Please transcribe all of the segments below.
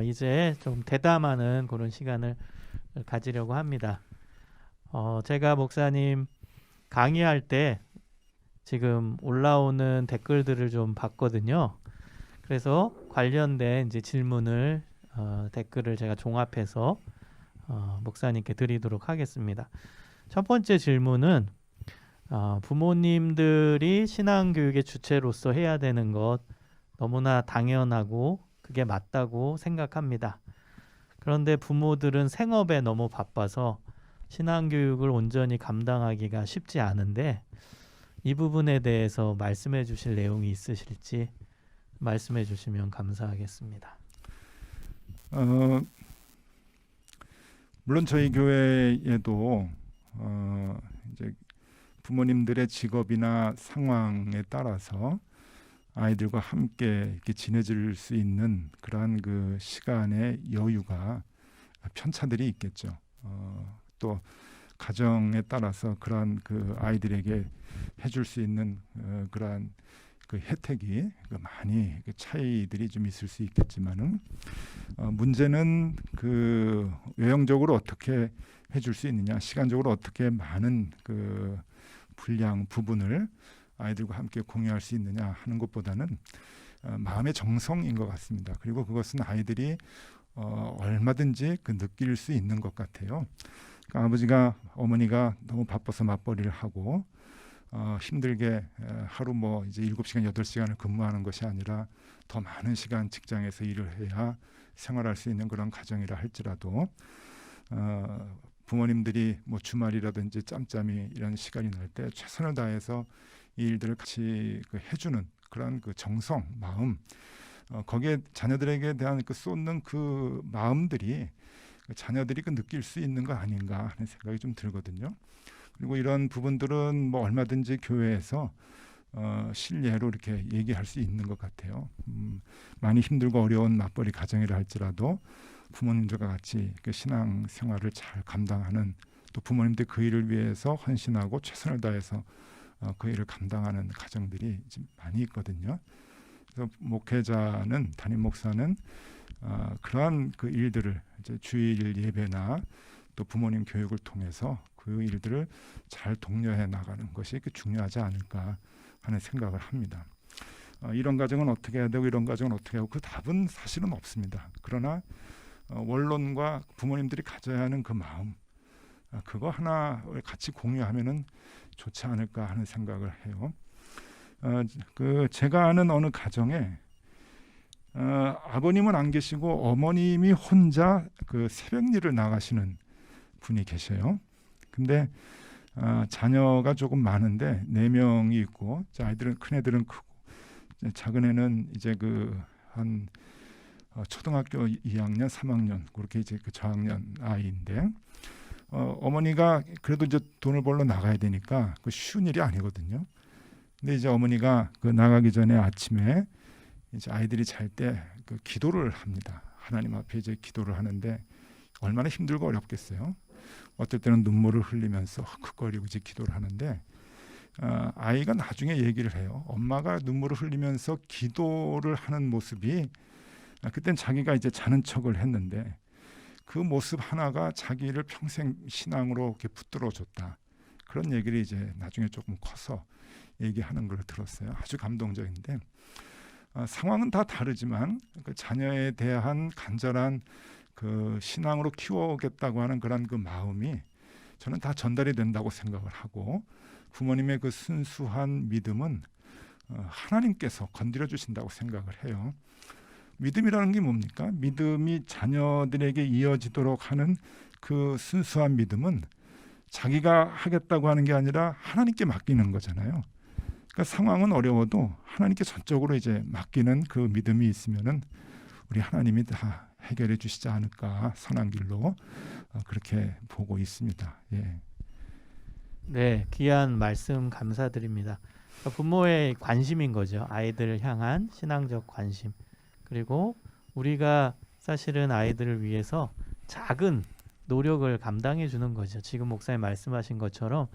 이제 좀 대담하는 그런 시간을 가지려고 합니다. 제가 목사님 강의할 때 지금 올라오는 댓글들을 좀 봤거든요. 그래서 관련된 이제 질문을 댓글을 제가 종합해서 목사님께 드리도록 하겠습니다. 첫 번째 질문은 부모님들이 신앙교육의 주체로서 해야 되는 것 너무나 당연하고 그게 맞다고 생각합니다. 그런데 부모들은 생업에 너무 바빠서 신앙교육을 온전히 감당하기가 쉽지 않은데 이 부분에 대해서 말씀해 주실 내용이 있으실지 말씀해 주시면 감사하겠습니다. 어, 물론 저희 교회에도 이제 부모님들의 직업이나 상황에 따라서 아이들과 함께 이렇게 지내질 수 있는 그러한 그 시간의 여유가 편차들이 있겠죠. 또 가정에 따라서 그러한 그 아이들에게 해줄 수 있는 그러한 그 혜택이 많이 그 차이들이 좀 있을 수 있겠지만은 문제는 그 외형적으로 어떻게 해줄 수 있느냐, 시간적으로 어떻게 많은 그 분량 부분을 아이들과 함께 공유할 수 있느냐 하는 것보다는 마음의 정성인 것 같습니다. 그리고 그것은 아이들이 얼마든지 그 느낄 수 있는 것 같아요. 그러니까 아버지가 어머니가 너무 바빠서 맞벌이를 하고 힘들게 하루 뭐 이제 7시간 8시간을 근무하는 것이 아니라 더 많은 시간 직장에서 일을 해야 생활할 수 있는 그런 가정이라 할지라도 부모님들이 뭐 주말이라든지 짬짬이 이런 시간이 날 때 최선을 다해서 이 일들을 같이 그 해주는 그런 그 정성, 마음, 거기에 자녀들에게 대한 그 쏟는 그 마음들이 자녀들이 그 느낄 수 있는 거 아닌가 하는 생각이 좀 들거든요. 그리고 이런 부분들은 뭐 얼마든지 교회에서 실례로 이렇게 얘기할 수 있는 것 같아요. 많이 힘들고 어려운 맞벌이 가정이라 할지라도 부모님들과 같이 그 신앙 생활을 잘 감당하는, 또 부모님들 그 일을 위해서 헌신하고 최선을 다해서 그 일을 감당하는 가정들이 지금 많이 있거든요. 그래서 목회자는, 담임 목사는 그러한 그 일들을 이제 주일 예배나 또 부모님 교육을 통해서 그 일들을 잘 독려해 나가는 것이 중요하지 않을까 하는 생각을 합니다. 이런 가정은 어떻게 해야 되고 이런 가정은 어떻게 하고, 그 답은 사실은 없습니다. 그러나 원론과 부모님들이 가져야 하는 그 마음, 그거 하나 같이 공유하면은 좋지 않을까 하는 생각을 해요. 그 제가 아는 어느 가정에 아버님은 안 계시고 어머님이 혼자 그 새벽 일을 나가시는 분이 계셔요. 근데 자녀가 조금 많은데 4명이 있고, 아이들은, 큰 애들은 크고 작은 애는 이제 그 한 초등학교 2학년, 3학년 그렇게 이제 그 저학년 아이인데 어머니가 그래도 이제 돈을 벌러 나가야 되니까 그 쉬운 일이 아니거든요. 근데 이제 어머니가 그 나가기 전에 아침에 이제 아이들이 잘 때 그 기도를 합니다. 하나님 앞에 이제 기도를 하는데 얼마나 힘들고 어렵겠어요. 어떨 때는 눈물을 흘리면서 헉헉거리고 이제 기도를 하는데 아이가 나중에 얘기를 해요. 엄마가 눈물을 흘리면서 기도를 하는 모습이 그땐 자기가 이제 자는 척을 했는데 그 모습 하나가 자기를 평생 신앙으로 이렇게 붙들어줬다. 그런 얘기를 이제 나중에 조금 커서 얘기하는 걸 들었어요. 아주 감동적인데 상황은 다 다르지만 그 자녀에 대한 간절한 그 신앙으로 키워오겠다고 하는 그런 그 마음이 저는 다 전달이 된다고 생각을 하고, 부모님의 그 순수한 믿음은 하나님께서 건드려 주신다고 생각을 해요. 믿음이라는 게 뭡니까? 믿음이 자녀들에게 이어지도록 하는 그 순수한 믿음은 자기가 하겠다고 하는 게 아니라 하나님께 맡기는 거잖아요. 그러니까 상황은 어려워도 하나님께 전적으로 이제 맡기는 그 믿음이 있으면은 우리 하나님이 다 해결해 주시지 않을까, 선한 길로 그렇게 보고 있습니다. 예. 네, 귀한 말씀 감사드립니다. 그러니까 부모의 관심인 거죠. 아이들을 향한 신앙적 관심. 그리고 우리가 사실은 아이들을 위해서 작은 노력을 감당해 주는 거죠. 지금 목사님 말씀하신 것처럼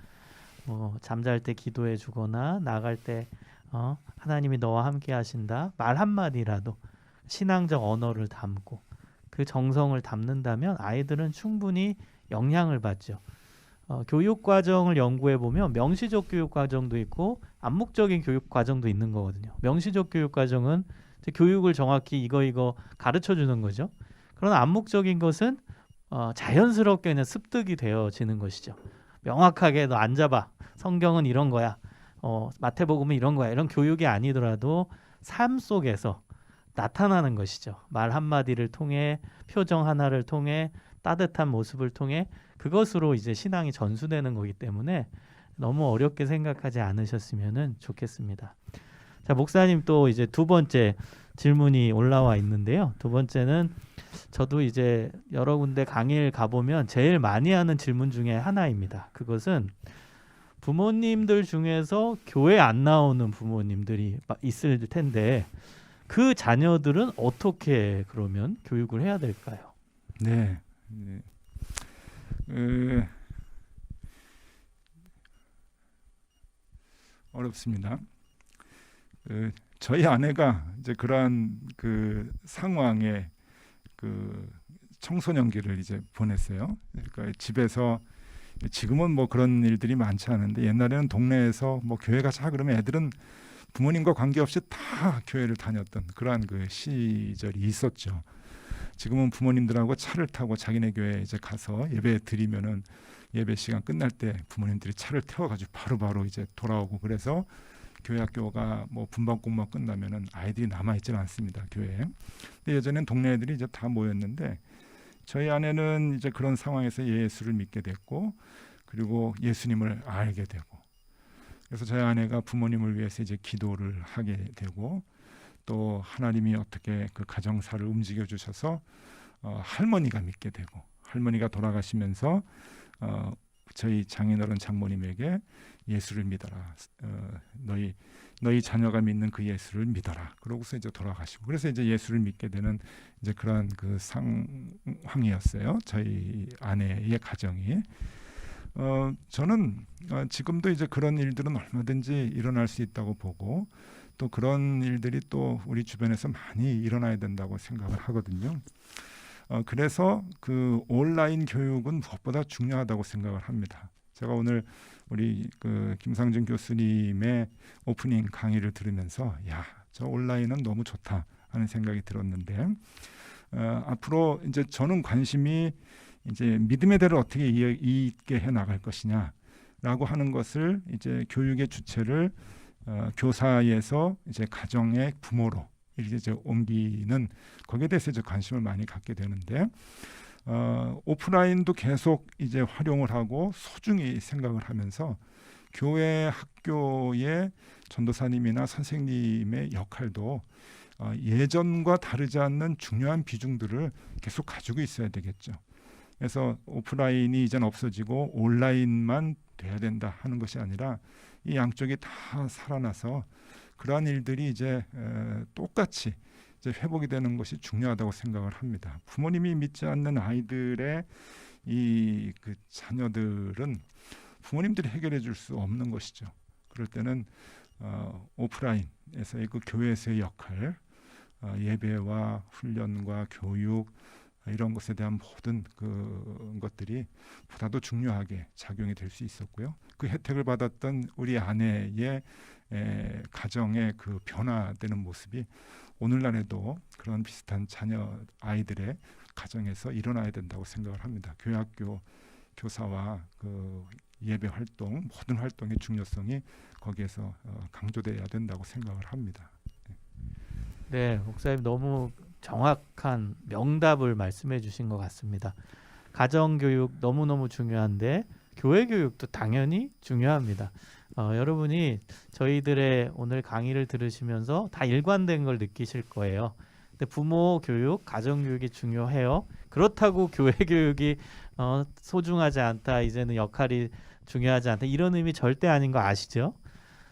뭐 잠잘 때 기도해 주거나 나갈 때 하나님이 너와 함께 하신다 말 한마디라도, 신앙적 언어를 담고 그 정성을 담는다면 아이들은 충분히 영향을 받죠. 교육 과정을 연구해 보면 명시적 교육 과정도 있고 암묵적인 교육 과정도 있는 거거든요. 명시적 교육 과정은 이제 교육을 정확히 이거 가르쳐 주는 거죠. 그러나 암묵적인 것은 자연스럽게 그냥 습득이 되어지는 것이죠. 명확하게 너 앉아봐. 성경은 이런 거야. 마태복음은 이런 거야. 이런 교육이 아니더라도 삶 속에서 나타나는 것이죠. 말 한마디를 통해, 표정 하나를 통해, 따뜻한 모습을 통해 그것으로 이제 신앙이 전수되는 거기 때문에 너무 어렵게 생각하지 않으셨으면 좋겠습니다. 자, 목사님 또 이제 두 번째 질문이 올라와 있는데요. 두 번째는 저도 이제 여러 군데 강의를 가보면 제일 많이 하는 질문 중에 하나입니다. 그것은 부모님들 중에서 교회 안 나오는 부모님들이 있을 텐데 그 자녀들은 어떻게 그러면 교육을 해야 될까요? 네. 어렵습니다. 저희 아내가 이제 그러한 그 상황에 그 청소년기를 이제 보냈어요. 그러니까 집에서 지금은 뭐 그런 일들이 많지 않은데 옛날에는 동네에서 뭐 교회 가자 그러면 애들은 부모님과 관계없이 다 교회를 다녔던 그러한 그 시절이 있었죠. 지금은 부모님들하고 차를 타고 자기네 교회에 이제 가서 예배 드리면은 예배 시간 끝날 때 부모님들이 차를 태워가지고 바로바로 이제 돌아오고 그래서 교회 학교가 뭐 분반 공부가 끝나면은 아이들이 남아 있지는 않습니다 교회에. 근데 예전엔 동네 애들이 이제 다 모였는데 저희 아내는 이제 그런 상황에서 예수를 믿게 됐고 그리고 예수님을 알게 되고 그래서 저희 아내가 부모님을 위해서 이제 기도를 하게 되고 또 하나님이 어떻게 그 가정사를 움직여 주셔서 할머니가 믿게 되고 할머니가 돌아가시면서 저희 장인어른 장모님에게 예수를 믿어라. 너희 자녀가 믿는 그 예수를 믿어라. 그러고서 이제 돌아가시고 그래서 이제 예수를 믿게 되는 이제 그러한 그 상황이었어요. 저희 아내의 가정이. 저는 지금도 이제 그런 일들은 얼마든지 일어날 수 있다고 보고 또 그런 일들이 또 우리 주변에서 많이 일어나야 된다고 생각을 하거든요. 그래서 그 온라인 교육은 무엇보다 중요하다고 생각을 합니다. 제가 오늘 우리 그 김상준 교수님의 오프닝 강의를 들으면서 저 온라인은 너무 좋다 하는 생각이 들었는데 앞으로 이제 저는 관심이 이제 믿음의 대로 어떻게 있게 해 나갈 것이냐라고 하는 것을 이제 교육의 주체를 교사에서 이제 가정의 부모로 이렇게 이제 옮기는 거기에 대해서 이제 관심을 많이 갖게 되는데 오프라인도 계속 이제 활용을 하고 소중히 생각을 하면서 교회 학교의 전도사님이나 선생님의 역할도 예전과 다르지 않는 중요한 비중들을 계속 가지고 있어야 되겠죠. 그래서 오프라인이 이젠 없어지고 온라인만 돼야 된다 하는 것이 아니라 이 양쪽이 다 살아나서 그러한 일들이 이제 똑같이 이제 회복이 되는 것이 중요하다고 생각을 합니다. 부모님이 믿지 않는 아이들의 이 그 자녀들은 부모님들이 해결해 줄 수 없는 것이죠. 그럴 때는 오프라인에서의 그 교회에서의 역할, 예배와 훈련과 교육 이런 것에 대한 모든 그 것들이 보다도 중요하게 작용이 될 수 있었고요. 그 혜택을 받았던 우리 아내의 가정의 그 변화되는 모습이 오늘날에도 그런 비슷한 자녀 아이들의 가정에서 일어나야 된다고 생각을 합니다. 교회학교 교사와 그 예배 활동 모든 활동의 중요성이 거기에서 강조돼야 된다고 생각을 합니다. 네, 목사님 너무 정확한 명답을 말씀해 주신 것 같습니다. 가정교육 너무너무 중요한데 교회 교육도 당연히 중요합니다. 여러분이 저희들의 오늘 강의를 들으시면서 다 일관된 걸 느끼실 거예요. 근데 부모 교육, 가정 교육이 중요해요. 그렇다고 교회 교육이 소중하지 않다, 이제는 역할이 중요하지 않다, 이런 의미 절대 아닌 거 아시죠?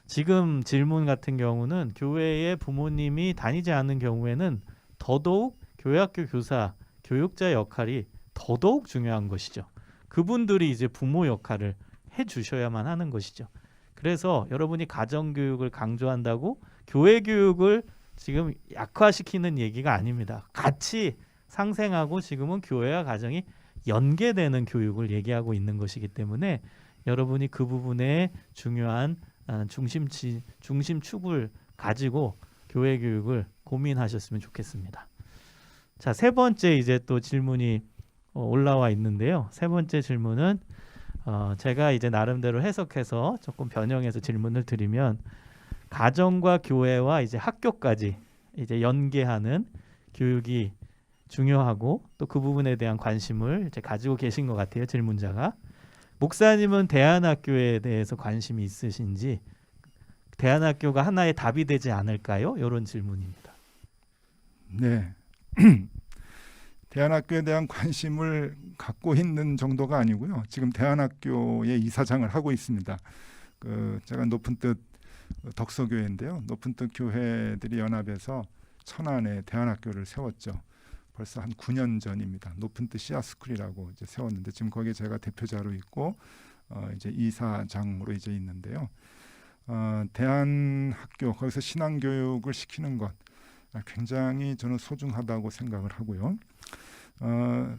지금 질문 같은 경우는 교회에 부모님이 다니지 않는 경우에는 더더욱 교회학교 교사, 교육자 역할이 더더욱 중요한 것이죠. 그분들이 이제 부모 역할을 해주셔야만 하는 것이죠. 그래서 여러분이 가정교육을 강조한다고 교회 교육을 지금 약화시키는 얘기가 아닙니다. 같이 상생하고 지금은 교회와 가정이 연계되는 교육을 얘기하고 있는 것이기 때문에 여러분이 그 부분에 중요한 중심축을 가지고 교회 교육을 고민하셨으면 좋겠습니다. 자, 세 번째 이제 또 질문이 올라와 있는데요. 세 번째 질문은 제가 이제 나름대로 해석해서 조금 변형해서 질문을 드리면 가정과 교회와 이제 학교까지 이제 연계하는 교육이 중요하고 또 그 부분에 대한 관심을 이제 가지고 계신 것 같아요. 질문자가. 목사님은 대안학교에 대해서 관심이 있으신지 대안학교가 하나의 답이 되지 않을까요? 이런 질문입니다. 네. 대안학교에 대한 관심을 갖고 있는 정도가 아니고요. 지금 대안학교의 이사장을 하고 있습니다. 제가 높은 뜻 덕서교회인데요. 높은 뜻 교회들이 연합해서 천안에 대안학교를 세웠죠. 벌써 한 9년 전입니다. 높은 뜻 시아스쿨이라고 이제 세웠는데 지금 거기에 제가 대표자로 있고 이제 이사장으로 이제 있는데요. 대안학교 거기서 신앙교육을 시키는 것 굉장히 저는 소중하다고 생각을 하고요.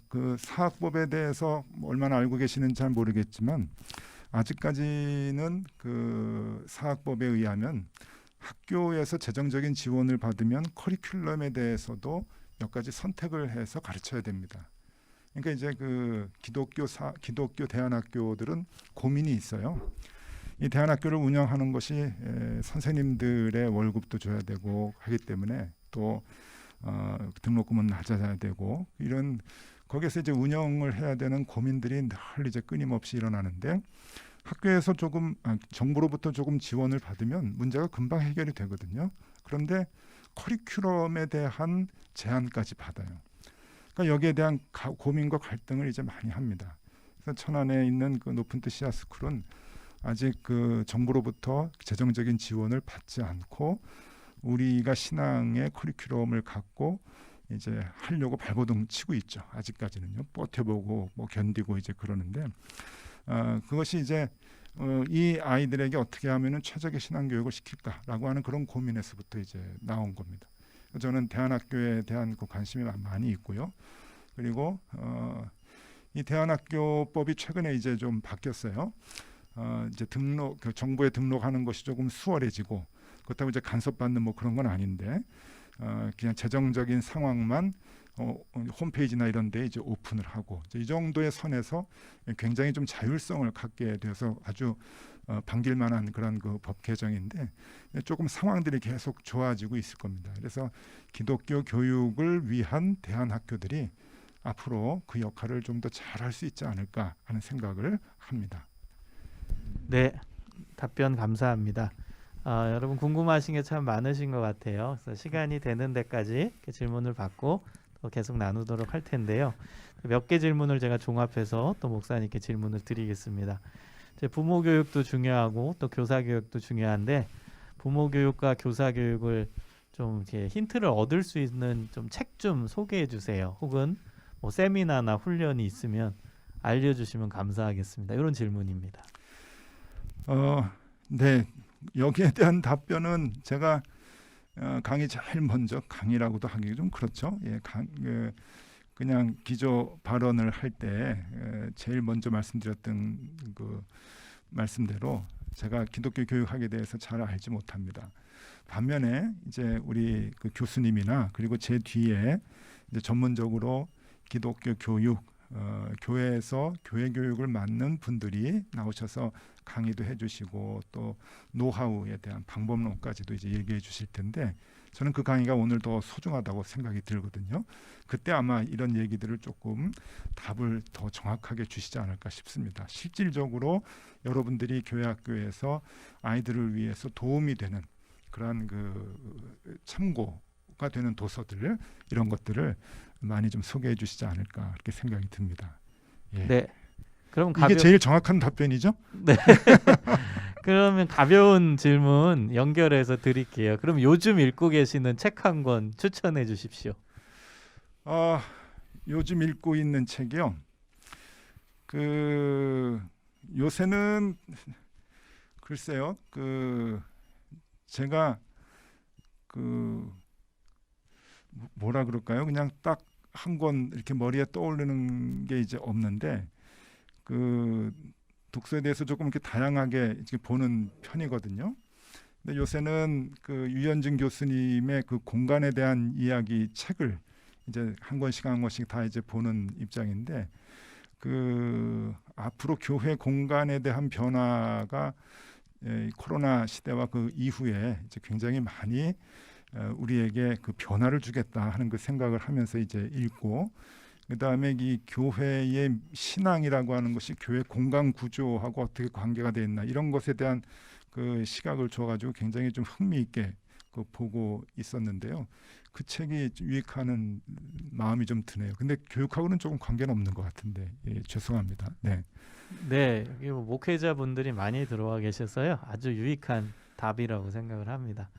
그 사학법에 대해서 얼마나 알고 계시는지 잘 모르겠지만 아직까지는 그 사학법에 의하면 학교에서 재정적인 지원을 받으면 커리큘럼에 대해서도 몇 가지 선택을 해서 가르쳐야 됩니다. 그러니까 이제 그 기독교 대안학교들은 고민이 있어요. 이 대안학교를 운영하는 것이 선생님들의 월급도 줘야 되고 하기 때문에 또 등록금은 낮아야 되고 이런 거기에서 이제 운영을 해야 되는 고민들이 늘 이제 끊임없이 일어나는데 학교에서 조금 정부로부터 조금 지원을 받으면 문제가 금방 해결이 되거든요. 그런데 커리큘럼에 대한 제한까지 받아요. 그러니까 여기에 대한 고민과 갈등을 이제 많이 합니다. 그래서 천안에 있는 그 높은 뜻 시아스쿨은 아직 그 정부로부터 재정적인 지원을 받지 않고 우리가 신앙의 커리큘럼을 갖고 이제 하려고 발버둥 치고 있죠. 아직까지는요. 버텨보고 뭐 견디고 이제 그러는데 그것이 이제 이 아이들에게 어떻게 하면은 최적의 신앙 교육을 시킬까라고 하는 그런 고민에서부터 이제 나온 겁니다. 저는 대안학교에 대한 그 관심이 많이 있고요. 그리고 이 대안학교법이 최근에 이제 좀 바뀌었어요. 이제 정부에 등록하는 것이 조금 수월해지고 그렇다고 이제 간섭받는 뭐 그런 건 아닌데 그냥 재정적인 상황만 홈페이지나 이런 데 이제 오픈을 하고 이 정도의 선에서 굉장히 좀 자율성을 갖게 돼서 아주 반길 만한 그런 그 법 개정인데 조금 상황들이 계속 좋아지고 있을 겁니다. 그래서 기독교 교육을 위한 대안학교들이 앞으로 그 역할을 좀 더 잘할 수 있지 않을까 하는 생각을 합니다. 네, 답변 감사합니다. 여러분 궁금하신 게 참 많으신 것 같아요. 그래서 시간이 되는 데까지 이렇게 질문을 받고 또 계속 나누도록 할 텐데요. 몇 개 질문을 제가 종합해서 또 목사님께 질문을 드리겠습니다. 부모 교육도 중요하고 또 교사 교육도 중요한데 부모 교육과 교사 교육을 좀 이렇게 힌트를 얻을 수 있는 좀 책 좀 소개해 주세요. 혹은 뭐 세미나나 훈련이 있으면 알려주시면 감사하겠습니다. 이런 질문입니다. 네, 여기에 대한 답변은 제가 강의 제일 먼저 강의라고도 하기 좀 그렇죠. 예, 그냥 기조 발언을 할 때 제일 먼저 말씀드렸던 그 말씀대로 제가 기독교 교육학에 대해서 잘 알지 못합니다. 반면에 이제 우리 그 교수님이나 그리고 제 뒤에 이제 전문적으로 기독교 교육 교회에서 교회 교육을 맡는 분들이 나오셔서 강의도 해주시고 또 노하우에 대한 방법론까지도 이제 얘기해 주실 텐데 저는 그 강의가 오늘 더 소중하다고 생각이 들거든요. 그때 아마 이런 얘기들을 조금 답을 더 정확하게 주시지 않을까 싶습니다. 실질적으로 여러분들이 교회 학교에서 아이들을 위해서 도움이 되는 그러한 그 참고가 되는 도서들 이런 것들을 많이 좀 소개해 주시지 않을까 그렇게 생각이 듭니다. 예. 네. 그럼 이게 제일 정확한 답변이죠? 네. 그러면 가벼운 질문 연결해서 드릴게요. 그럼 요즘 읽고 계시는 책 한 권 추천해 주십시오. 요즘 읽고 있는 책이요. 요새는 글쎄요. 제가 뭐라 그럴까요? 그냥 딱 한 권 이렇게 머리에 떠오르는 게 이제 없는데 그 독서에 대해서 조금 이렇게 다양하게 이렇게 보는 편이거든요. 근데 요새는 그 유현진 교수님의 그 공간에 대한 이야기 책을 이제 한 권씩 다 이제 보는 입장인데 그 앞으로 교회 공간에 대한 변화가 코로나 시대와 그 이후에 이제 굉장히 많이 우리에게 그 변화를 주겠다 하는 그 생각을 하면서 이제 읽고 그다음에 이 교회의 신앙이라고 하는 것이 교회 공간 구조하고 어떻게 관계가 돼 있나 이런 것에 대한 그 시각을 줘가지고 굉장히 좀 흥미있게 그 보고 있었는데요. 그 책이 유익하는 마음이 좀 드네요. 근데 교육하고는 조금 관계는 없는 것 같은데 죄송합니다. 네. 네, 여기 뭐 목회자분들이 많이 들어와 계셔서요. 아주 유익한 답이라고 생각을 합니다.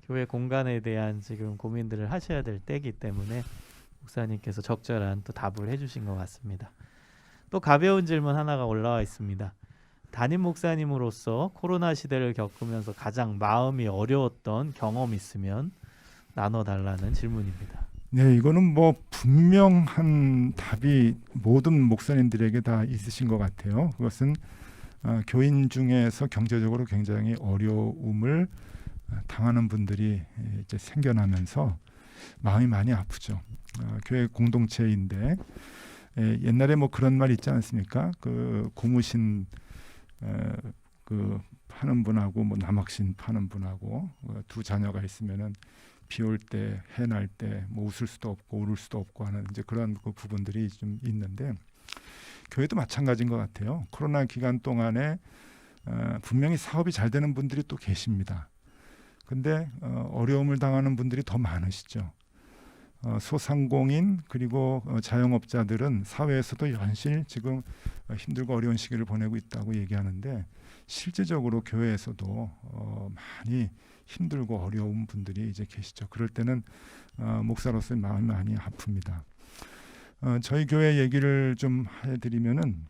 교회 공간에 대한 지금 고민들을 하셔야 될 때이기 때문에 목사님께서 적절한 또 답을 해주신 것 같습니다. 또 가벼운 질문 하나가 올라와 있습니다. 담임 목사님으로서 코로나 시대를 겪으면서 가장 마음이 어려웠던 경험 있으면 나눠달라는 질문입니다. 네, 이거는 뭐 분명한 답이 모든 목사님들에게 다 있으신 것 같아요. 그것은 교인 중에서 경제적으로 굉장히 어려움을 당하는 분들이 이제 생겨나면서 마음이 많이 아프죠. 교회 공동체인데 옛날에 뭐 그런 말 있지 않습니까? 그 고무신 그 파는 분하고 뭐 남학신 파는 분하고 두 자녀가 있으면은 비 올 때, 해 날 때 뭐 웃을 수도 없고 울을 수도 없고 하는 이제 그런 그 부분들이 좀 있는데 교회도 마찬가지인 것 같아요. 코로나 기간 동안에 분명히 사업이 잘 되는 분들이 또 계십니다. 근데 어려움을 당하는 분들이 더 많으시죠. 소상공인 그리고 자영업자들은 사회에서도 연실 지금 힘들고 어려운 시기를 보내고 있다고 얘기하는데 실제적으로 교회에서도 많이 힘들고 어려운 분들이 이제 계시죠. 그럴 때는 목사로서의 마음이 많이 아픕니다. 저희 교회 얘기를 좀 해드리면은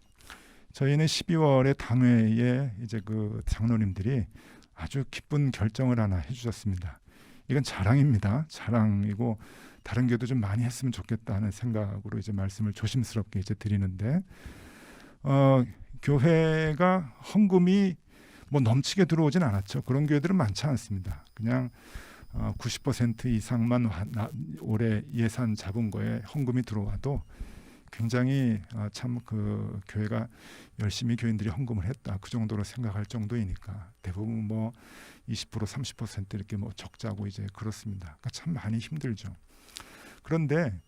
저희는 12월에 당회에 이제 그 장로님들이 아주 기쁜 결정을 하나 해주셨습니다. 이건 자랑입니다. 자랑이고 다른 교회도 좀 많이 했으면 좋겠다는 생각으로 이제 말씀을 조심스럽게 이제 드리는데 교회가 헌금이 뭐 넘치게 들어오진 않았죠. 그런 교회들은 많지 않습니다. 그냥 90% 이상만 올해 예산 잡은 거에 헌금이 들어와도 굉장히 참 그 교회가 열심히 교인들이 헌금을 했다. 그 정도로 생각할 정도이니까 대부분 뭐 20% 30% 이렇게 뭐 적자고 이제 그렇습니다. 그러니까 참 많이 힘들죠. 그런데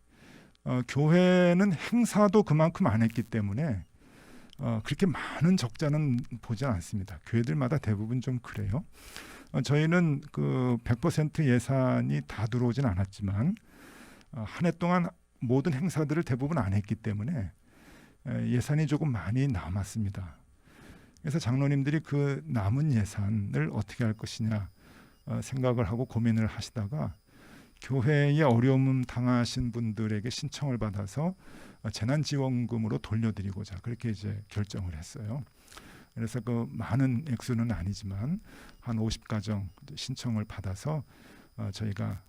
교회는 행사도 그만큼 안 했기 때문에 그렇게 많은 적자는 보지 않습니다. 교회들마다 대부분 좀 그래요. 저희는 그 100% 예산이 다 들어오진 않았지만 한 해 동안 모든 행사들을 대부분 안 했기 때문에 예산이 조금 많이 남았습니다. 그래서 장로님들이 그 남은 예산을 어떻게 할 것이냐 생각을 하고 고민을 하시다가 교회에 어려움 당하신 분들에게 신청을 받아서 재난지원금으로 돌려드리고자 그렇게 이제 결정을 했어요. 그래서 그 많은 액수는 아니지만 한 50가정 신청을 받아서 저희가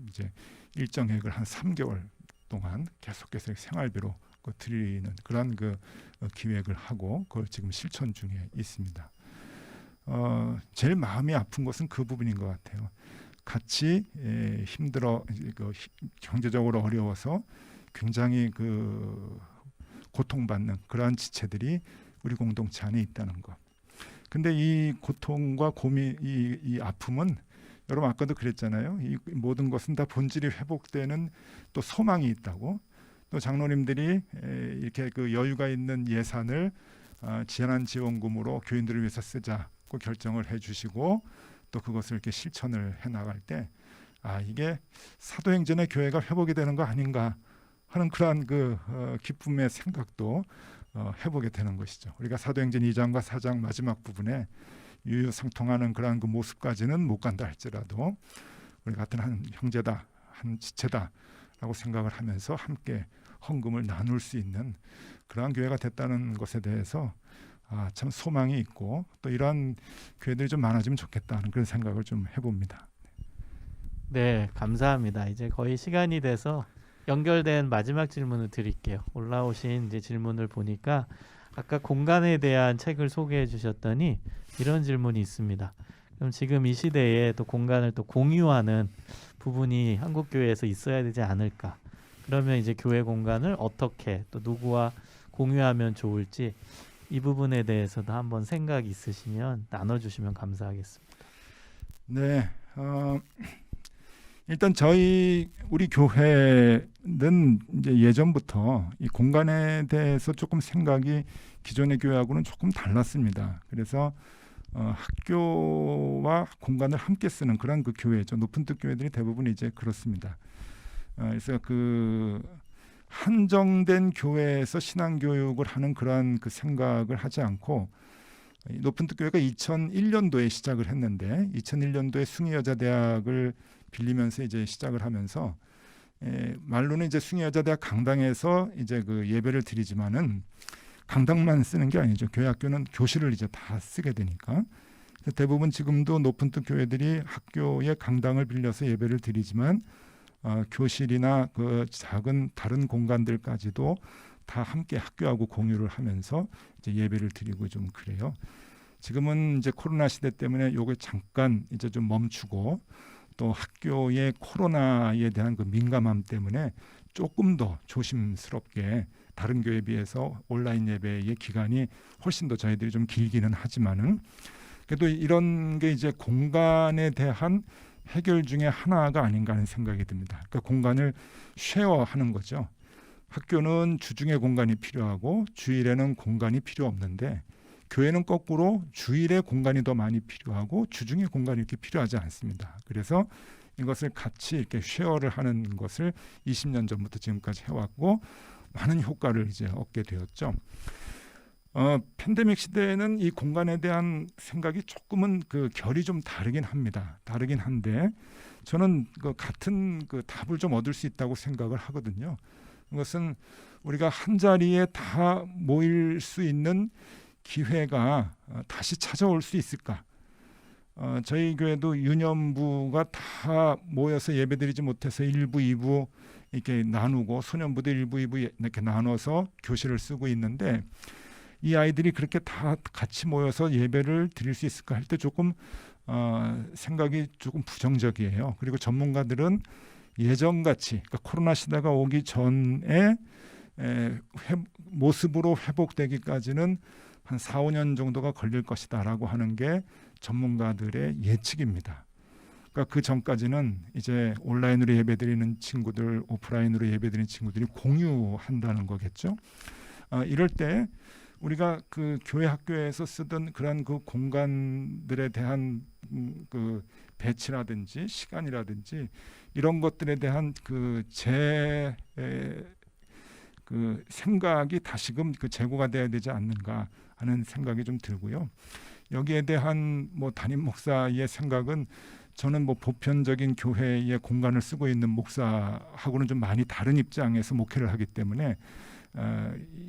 이제 일정액을 한 3개월 동안 계속해서 생활비로 드리는 그런 그 기획을 하고 그걸 지금 실천 중에 있습니다. 제일 마음이 아픈 것은 그 부분인 것 같아요. 같이 힘들어 경제적으로 어려워서 굉장히 그 고통받는 그러한 지체들이 우리 공동체 안에 있다는 것. 근데 이 고통과 고민, 이 아픔은 여러분 아까도 그랬잖아요. 이 모든 것은 다 본질이 회복되는 또 소망이 있다고. 또 장로님들이 이렇게 그 여유가 있는 예산을 재난지원금으로 교인들을 위해서 쓰자고 결정을 해주시고 또 그것을 이렇게 실천을 해나갈 때 이게 사도행전의 교회가 회복이 되는 거 아닌가 하는 그러한 그 기쁨의 생각도 해보게 되는 것이죠. 우리가 사도행전 2장과 4장 마지막 부분에 유유상통하는 그러한 그 모습까지는 못 간다 할지라도 우리 같은 한 형제다, 한 지체다라고 생각을 하면서 함께 헌금을 나눌 수 있는 그러한 교회가 됐다는 것에 대해서 참 소망이 있고 또 이러한 교회들이 좀 많아지면 좋겠다는 그런 생각을 좀 해봅니다. 네, 감사합니다. 이제 거의 시간이 돼서 연결된 마지막 질문을 드릴게요. 올라오신 이제 질문을 보니까 아까 공간에 대한 책을 소개해 주셨더니 이런 질문이 있습니다. 그럼 지금 이 시대에 또 공간을 또 공유하는 부분이 한국 교회에서 있어야 되지 않을까? 그러면 이제 교회 공간을 어떻게 또 누구와 공유하면 좋을지 이 부분에 대해서도 한번 생각 있으시면 나눠주시면 감사하겠습니다. 네, 일단 우리 교회는 이제 예전부터 이 공간에 대해서 조금 생각이 기존의 교회하고는 조금 달랐습니다. 그래서 학교와 공간을 함께 쓰는 그런 그 교회죠. 높은 뜻 교회들이 대부분 이제 그렇습니다. 그래서 그 한정된 교회에서 신앙 교육을 하는 그런 그 생각을 하지 않고 이 높은 뜻 교회가 2001년도에 시작을 했는데 2001년도에 숭의여자대학을 빌리면서 이제 시작을 하면서 말로는 이제 숭의여자대학 강당에서 이제 그 예배를 드리지만은 강당만 쓰는 게 아니죠. 교회 학교는 교실을 이제 다 쓰게 되니까 대부분 지금도 높은 뜻 교회들이 학교의 강당을 빌려서 예배를 드리지만 교실이나 그 작은 다른 공간들까지도 다 함께 학교하고 공유를 하면서 이제 예배를 드리고 좀 그래요. 지금은 이제 코로나 시대 때문에 요게 잠깐 이제 좀 멈추고 또 학교의 코로나에 대한 그 민감함 때문에 조금 더 조심스럽게 다른 교회에 비해서 온라인 예배의 기간이 훨씬 더 저희들이 좀 길기는 하지만은 그래도 이런 게 이제 공간에 대한 해결 중에 하나가 아닌가 하는 생각이 듭니다. 그러니까 공간을 쉐어하는 거죠. 학교는 주중에 공간이 필요하고 주일에는 공간이 필요 없는데 교회는 거꾸로 주일에 공간이 더 많이 필요하고 주중에 공간이 이렇게 필요하지 않습니다. 그래서 이것을 같이 이렇게 쉐어를 하는 것을 20년 전부터 지금까지 해왔고 많은 효과를 이제 얻게 되었죠. 팬데믹 시대에는 이 공간에 대한 생각이 조금은 그 결이 좀 다르긴 합니다. 다르긴 한데 저는 그 같은 그 답을 좀 얻을 수 있다고 생각을 하거든요. 그것은 우리가 한 자리에 다 모일 수 있는 기회가 다시 찾아올 수 있을까? 저희 교회도 유년부가 다 모여서 예배드리지 못해서 1부, 2부 이렇게 나누고 소년부도 1부, 2부 이렇게 나눠서 교실을 쓰고 있는데 이 아이들이 그렇게 다 같이 모여서 예배를 드릴 수 있을까 할 때 조금 생각이 조금 부정적이에요. 그리고 전문가들은 예전같이 그러니까 코로나 시대가 오기 전에 모습으로 회복되기까지는 한 4, 5년 정도가 걸릴 것이다라고 하는 게 전문가들의 예측입니다. 그러니까 그 전까지는 이제 온라인으로 예배드리는 친구들, 오프라인으로 예배드리는 친구들이 공유한다는 거겠죠. 이럴 때 우리가 그 교회 학교에서 쓰던 그런 그 공간들에 대한 그 배치라든지 시간이라든지 이런 것들에 대한 그 생각이 다시금 그 재고가 돼야 되지 않는가 하는 생각이 좀 들고요. 여기에 대한 뭐 담임 목사의 생각은 저는 뭐 보편적인 교회의 공간을 쓰고 있는 목사하고는 좀 많이 다른 입장에서 목회를 하기 때문에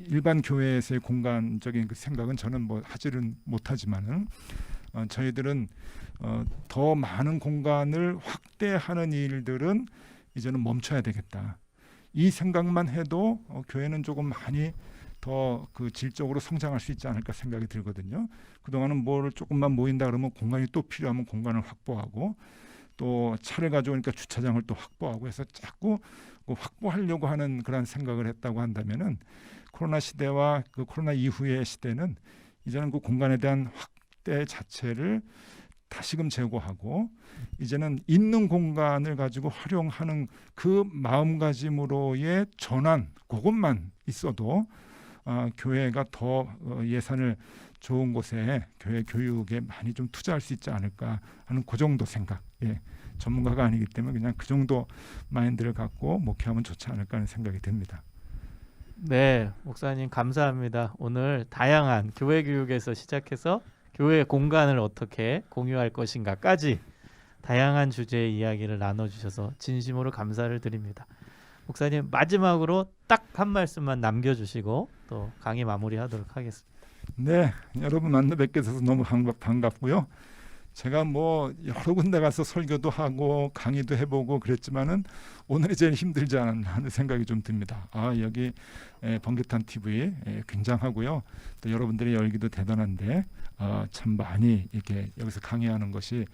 일반 교회에서의 공간적인 그 생각은 저는 뭐 하지는 못하지만은 저희들은 더 많은 공간을 확대하는 일들은 이제는 멈춰야 되겠다. 이 생각만 해도 교회는 조금 많이 더 그 질적으로 성장할 수 있지 않을까 생각이 들거든요. 그동안은 뭘 조금만 모인다 그러면 공간이 또 필요하면 공간을 확보하고 또 차를 가져오니까 주차장을 또 확보하고 해서 자꾸 확보하려고 하는 그런 생각을 했다고 한다면은 코로나 시대와 그 코로나 이후의 시대는 이제는 그 공간에 대한 확대 자체를 다시금 제고하고 이제는 있는 공간을 가지고 활용하는 그 마음가짐으로의 전환 그것만 있어도 교회가 더 예산을 좋은 곳에 교회 교육에 많이 좀 투자할 수 있지 않을까 하는 그 정도 생각. 예. 전문가가 아니기 때문에 그냥 그 정도 마인드를 갖고 목회하면 좋지 않을까 하는 생각이 듭니다. 네, 목사님 감사합니다. 오늘 다양한 교회 교육에서 시작해서 교회 공간을 어떻게 공유할 것인가까지 다양한 주제의 이야기를 나눠주셔서 진심으로 감사를 드립니다. 목사님 마지막으로 딱 한 말씀만 남겨주시고 또 강의 마무리하도록 하겠습니다. 네, 여러분 만나 뵙게 돼서 너무 반갑고요. 제가 뭐 여러 군데 가서 설교도 하고 강의도 해보고 그랬지만은 오늘이 제일 힘들지 않았나 하는 생각이 좀 듭니다. 여기 번개탄 TV 굉장하고요. 또 여러분들의 열기도 대단한데 참 많이 이렇게 여기서 강의하는 것이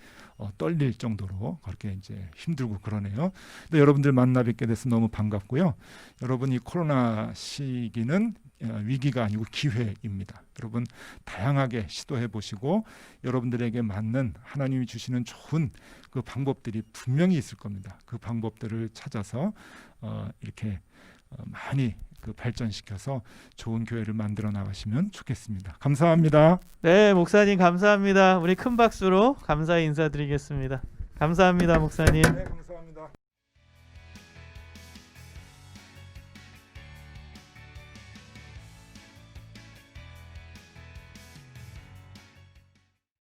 떨릴 정도로 그렇게 이제 힘들고 그러네요. 근데 여러분들 만나 뵙게 돼서 너무 반갑고요. 여러분 이 코로나 시기는 위기가 아니고 기회입니다. 여러분 다양하게 시도해 보시고 여러분들에게 맞는 하나님이 주시는 좋은 그 방법들이 분명히 있을 겁니다. 그 방법들을 찾아서 이렇게 많이 그 발전시켜서 좋은 교회를 만들어 나가시면 좋겠습니다. 감사합니다. 네, 목사님 감사합니다. 우리 큰 박수로 감사의 인사드리겠습니다. 감사합니다, 목사님. 네, 감사합니다.